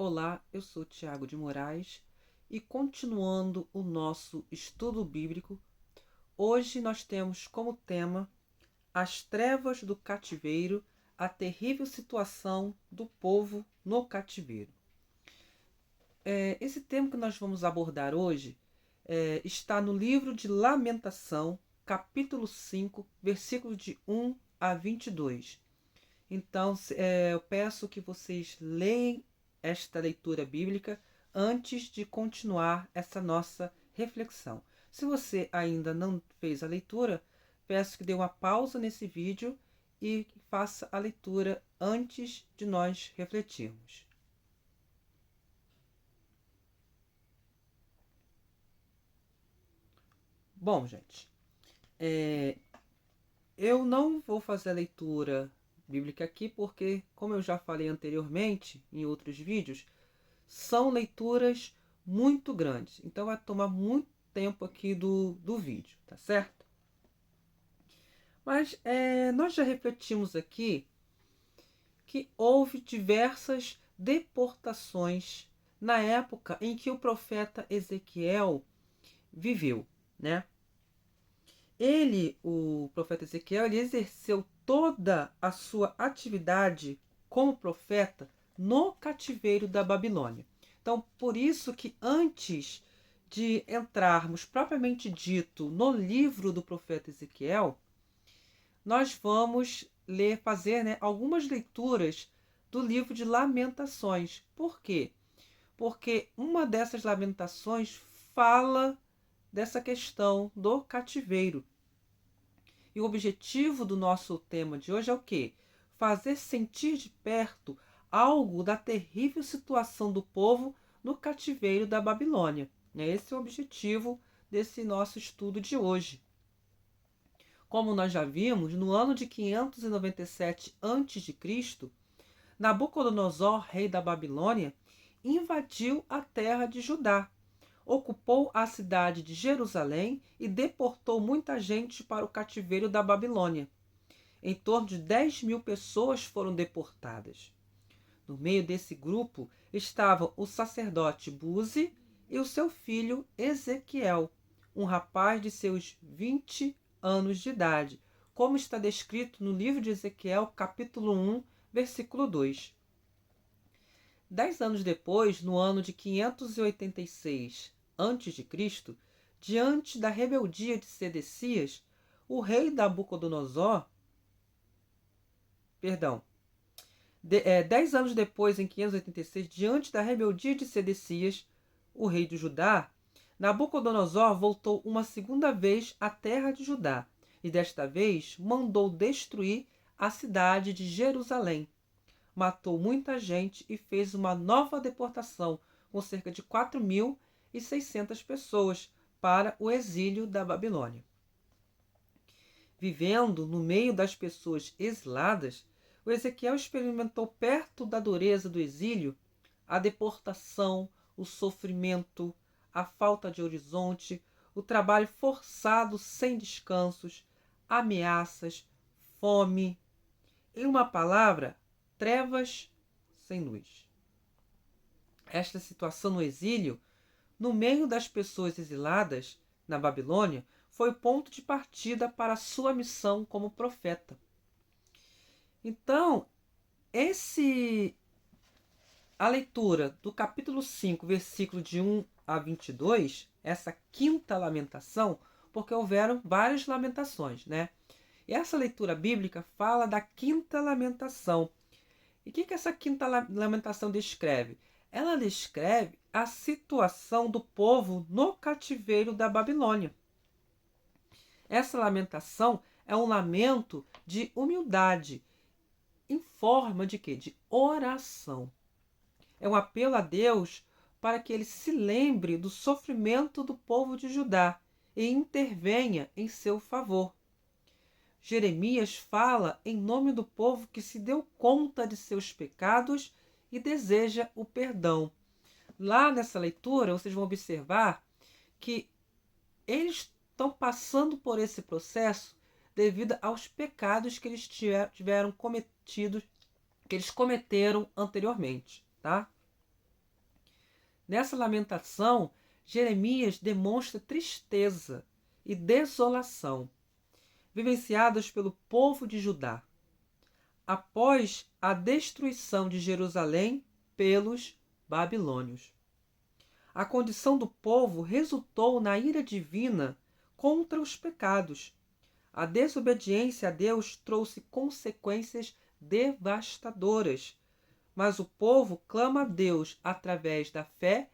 Olá, eu sou Tiago de Moraes e continuando o nosso estudo bíblico, hoje nós temos como tema As trevas do cativeiro, a terrível situação do povo no cativeiro. Esse tema que nós vamos abordar hoje está no livro de Lamentação, capítulo 5, versículos de 1 a 22. Então, eu peço que vocês leiam esta leitura bíblica antes de continuar essa nossa reflexão. Se você ainda não fez a leitura, peço que dê uma pausa nesse vídeo e faça a leitura antes de nós refletirmos. Bom, gente, eu não vou fazer a leitura bíblica aqui porque, como eu já falei anteriormente em outros vídeos, são leituras muito grandes. Então vai tomar muito tempo aqui do vídeo, tá certo? Mas nós já refletimos aqui que houve diversas deportações na época em que o profeta Ezequiel viveu, né? O profeta Ezequiel, ele exerceu toda a sua atividade como profeta no cativeiro da Babilônia. Então, por isso que antes de entrarmos propriamente dito no livro do profeta Ezequiel, nós vamos fazer, algumas leituras do livro de Lamentações. Por quê? Porque uma dessas lamentações fala dessa questão do cativeiro. E o objetivo do nosso tema de hoje é o quê? Fazer sentir de perto algo da terrível situação do povo no cativeiro da Babilônia. Esse é o objetivo desse nosso estudo de hoje. Como nós já vimos, no ano de 597 a.C., Nabucodonosor, rei da Babilônia, invadiu a terra de Judá, ocupou a cidade de Jerusalém e deportou muita gente para o cativeiro da Babilônia. Em torno de 10.000 pessoas foram deportadas. No meio desse grupo estavam o sacerdote Buzi e o seu filho Ezequiel, um rapaz de seus 20 anos de idade, como está descrito no livro de Ezequiel, capítulo 1, versículo 2. 10 anos depois, no ano de 586 a.C., diante da rebeldia de Sedecias, o rei Nabucodonosor, 10 anos depois, em 586, diante da rebeldia de Sedecias, o rei de Judá, Nabucodonosor voltou uma segunda vez à terra de Judá e desta vez mandou destruir a cidade de Jerusalém. Matou muita gente e fez uma nova deportação com cerca de 4.600 pessoas para o exílio da Babilônia. Vivendo no meio das pessoas exiladas, o Ezequiel experimentou perto da dureza do exílio a deportação, o sofrimento, a falta de horizonte, o trabalho forçado sem descansos, ameaças, fome. Em uma palavra, trevas sem luz. Esta situação no exílio, no meio das pessoas exiladas na Babilônia, foi o ponto de partida para a sua missão como profeta. Então, a leitura do capítulo 5, versículo de 1 a 22, essa quinta lamentação, porque houveram várias lamentações, né? E essa leitura bíblica fala da quinta lamentação. E o que essa quinta lamentação descreve? Ela descreve a situação do povo no cativeiro da Babilônia. Essa lamentação é um lamento de humildade, em forma de quê? De oração. É um apelo a Deus para que ele se lembre do sofrimento do povo de Judá e intervenha em seu favor. Jeremias fala em nome do povo que se deu conta de seus pecados e deseja o perdão. Lá nessa leitura, vocês vão observar que eles estão passando por esse processo devido aos pecados que eles tiveram cometidos, que eles cometeram anteriormente, tá? Nessa lamentação, Jeremias demonstra tristeza e desolação, vivenciadas pelo povo de Judá, após a destruição de Jerusalém pelos babilônios. A condição do povo resultou na ira divina contra os pecados. A desobediência a Deus trouxe consequências devastadoras, mas o povo clama a Deus através da fé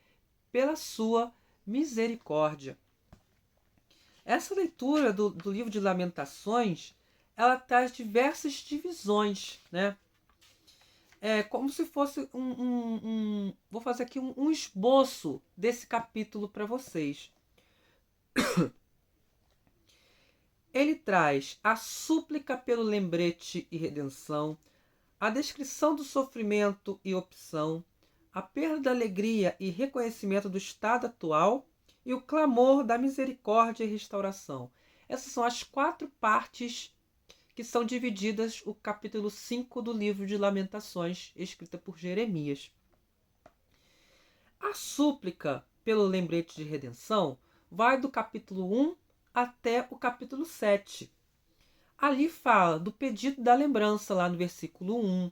pela sua misericórdia. Essa leitura do livro de Lamentações, ela traz diversas divisões, né? É como se fosse vou fazer aqui um esboço desse capítulo para vocês. Ele traz a súplica pelo lembrete e redenção, a descrição do sofrimento e opção, a perda da alegria e reconhecimento do estado atual e o clamor da misericórdia e restauração. Essas são as 4 partes que são divididas o capítulo 5 do livro de Lamentações, escrita por Jeremias. A súplica pelo lembrete de redenção vai do capítulo 1 até o capítulo 7. Ali fala do pedido da lembrança, lá no versículo 1.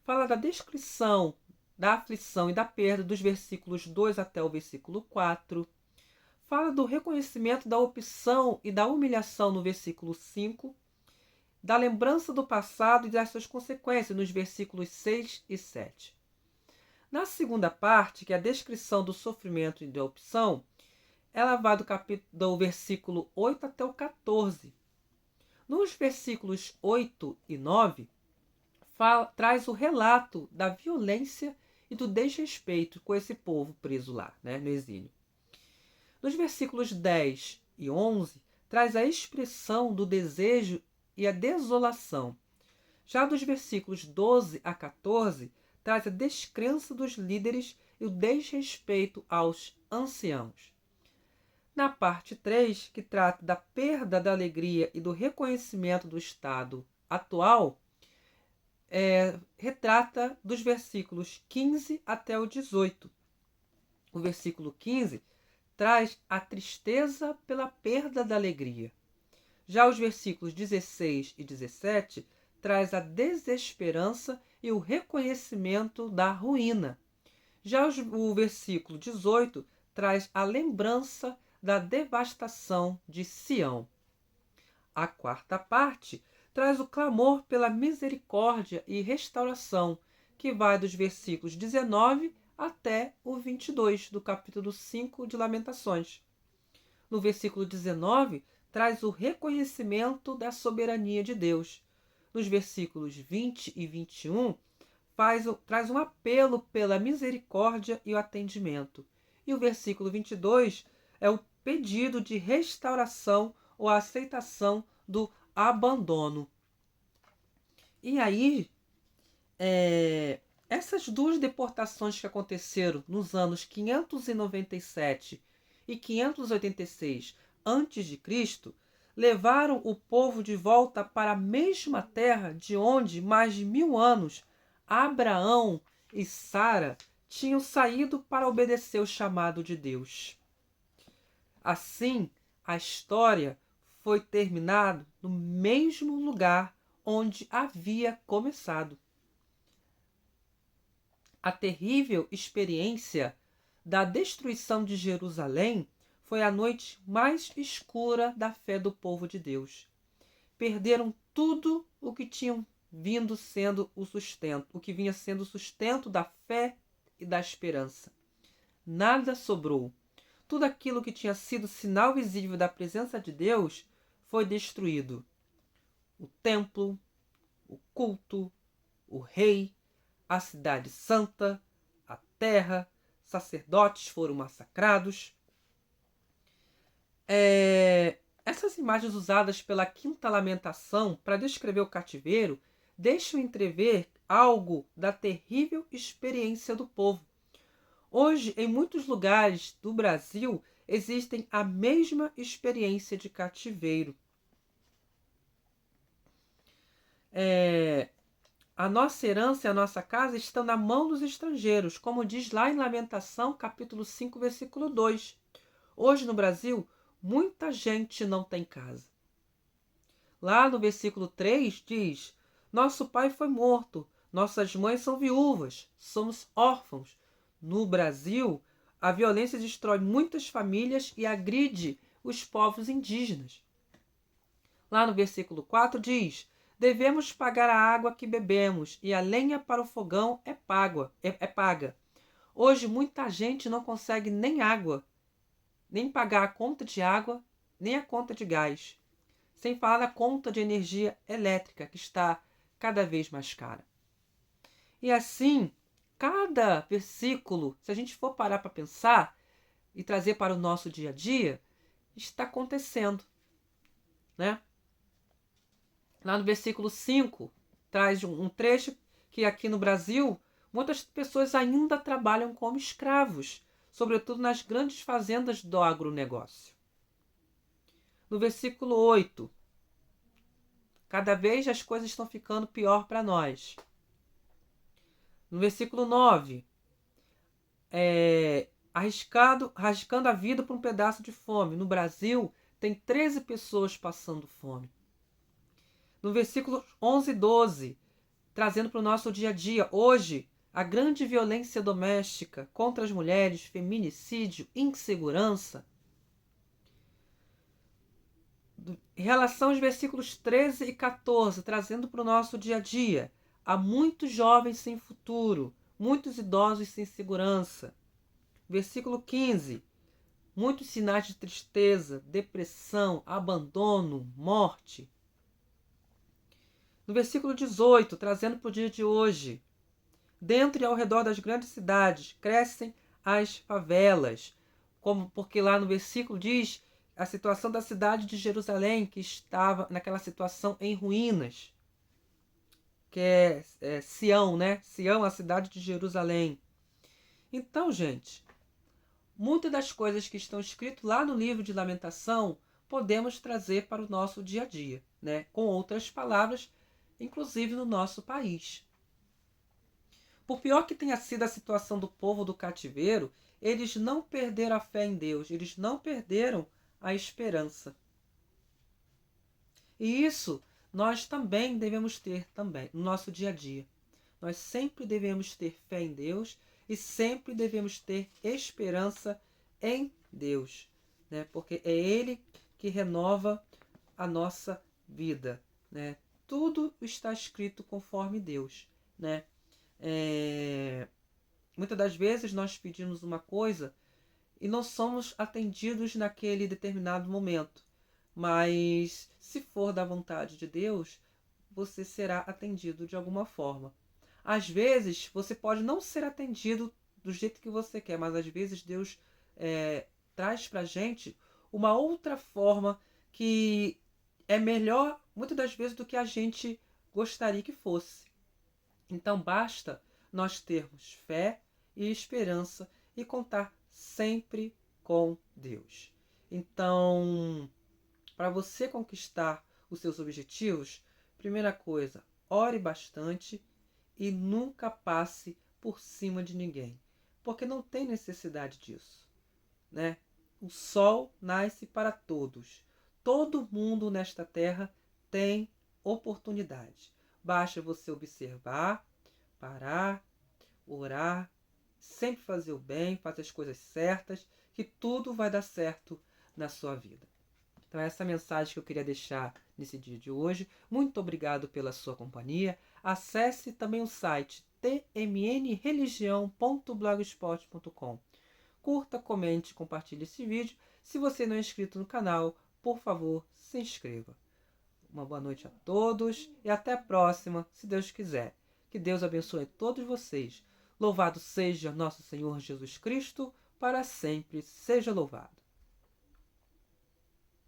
Fala da descrição da aflição e da perda, dos versículos 2 até o versículo 4. Fala do reconhecimento da opção e da humilhação, no versículo 5. Da lembrança do passado e das suas consequências, nos versículos 6 e 7. Na segunda parte, que é a descrição do sofrimento e da opção, ela vai do versículo 8 até o 14. Nos versículos 8 e 9, traz o relato da violência e do desrespeito com esse povo preso lá, né, no exílio. Nos versículos 10 e 11, traz a expressão do desejo e a desolação. Já dos versículos 12 a 14, traz a descrença dos líderes e o desrespeito aos anciãos. Na parte 3, que trata da perda da alegria e do reconhecimento do estado atual, retrata dos versículos 15 até o 18. O versículo 15 traz a tristeza pela perda da alegria. Já os versículos 16 e 17 traz a desesperança e o reconhecimento da ruína. Já o versículo 18 traz a lembrança da devastação de Sião. A quarta parte traz o clamor pela misericórdia e restauração, que vai dos versículos 19 até o 22 do capítulo 5 de Lamentações. No versículo 19, traz o reconhecimento da soberania de Deus. Nos versículos 20 e 21, traz um apelo pela misericórdia e o atendimento. E o versículo 22 é o pedido de restauração ou aceitação do abandono. E aí, essas 2 deportações que aconteceram nos anos 597 e 586 a.C., levaram o povo de volta para a mesma terra de onde, mais de 1000 anos, Abraão e Sara tinham saído para obedecer o chamado de Deus. Assim, a história foi terminada no mesmo lugar onde havia começado. A terrível experiência da destruição de Jerusalém foi a noite mais escura da fé do povo de Deus. Perderam tudo o que tinham vindo sendo o sustento, o que vinha sendo o sustento da fé e da esperança. Nada sobrou. Tudo aquilo que tinha sido sinal visível da presença de Deus foi destruído. O templo, o culto, o rei, a cidade santa, a terra, sacerdotes foram massacrados. Essas imagens usadas pela Quinta Lamentação para descrever o cativeiro deixam entrever algo da terrível experiência do povo. Hoje, em muitos lugares do Brasil, existem a mesma experiência de cativeiro. A nossa herança e a nossa casa estão na mão dos estrangeiros, como diz lá em Lamentação, capítulo 5, versículo 2. Hoje no Brasil, muita gente não tem casa. Lá no versículo 3 diz: Nosso pai foi morto, nossas mães são viúvas, somos órfãos. No Brasil, a violência destrói muitas famílias e agride os povos indígenas. Lá no versículo 4 diz: Devemos pagar a água que bebemos e a lenha para o fogão é paga. Hoje muita gente não consegue nem água, nem pagar a conta de água, nem a conta de gás. Sem falar na conta de energia elétrica, que está cada vez mais cara. E assim, cada versículo, se a gente for parar para pensar e trazer para o nosso dia a dia, está acontecendo, né? Lá no versículo 5, traz um trecho que aqui no Brasil, muitas pessoas ainda trabalham como escravos, sobretudo nas grandes fazendas do agronegócio. No versículo 8, cada vez as coisas estão ficando pior para nós. No versículo 9, arriscando a vida por um pedaço de fome. No Brasil, tem 13 pessoas passando fome. No versículo 11 e 12, trazendo para o nosso dia a dia, hoje, a grande violência doméstica contra as mulheres, feminicídio, insegurança. Em relação aos versículos 13 e 14, trazendo para o nosso dia a dia, há muitos jovens sem futuro, muitos idosos sem segurança. Versículo 15, muitos sinais de tristeza, depressão, abandono, morte. No versículo 18, trazendo para o dia de hoje, dentro e ao redor das grandes cidades crescem as favelas, porque lá no versículo diz a situação da cidade de Jerusalém, que estava naquela situação em ruínas, que é Sião, né? Sião, a cidade de Jerusalém. Então, gente, muitas das coisas que estão escritas lá no livro de Lamentação podemos trazer para o nosso dia a dia, né? Com outras palavras, inclusive no nosso país. Por pior que tenha sido a situação do povo do cativeiro, eles não perderam a fé em Deus, eles não perderam a esperança. E isso nós também devemos ter também no nosso dia a dia. Nós sempre devemos ter fé em Deus e sempre devemos ter esperança em Deus, né? Porque é Ele que renova a nossa vida, né? Tudo está escrito conforme Deus, né? Muitas das vezes nós pedimos uma coisa e não somos atendidos naquele determinado momento. Mas se for da vontade de Deus, você será atendido de alguma forma. Às vezes, você pode não ser atendido do jeito que você quer, mas às vezes Deus traz pra gente uma outra forma que é melhor, muitas das vezes, do que a gente gostaria que fosse. Então, basta nós termos fé e esperança e contar sempre com Deus. Então, para você conquistar os seus objetivos, primeira coisa, ore bastante e nunca passe por cima de ninguém, porque não tem necessidade disso, né? O sol nasce para todos. Todo mundo nesta terra tem oportunidade. Basta você observar, parar, orar, sempre fazer o bem, fazer as coisas certas, que tudo vai dar certo na sua vida. Então essa mensagem que eu queria deixar nesse dia de hoje. Muito obrigado pela sua companhia. Acesse também o site tmnreligião.blogspot.com. Curta, comente, compartilhe esse vídeo. Se você não é inscrito no canal, por favor, se inscreva. Uma boa noite a todos e até a próxima, se Deus quiser. Que Deus abençoe todos vocês. Louvado seja nosso Senhor Jesus Cristo, para sempre seja louvado.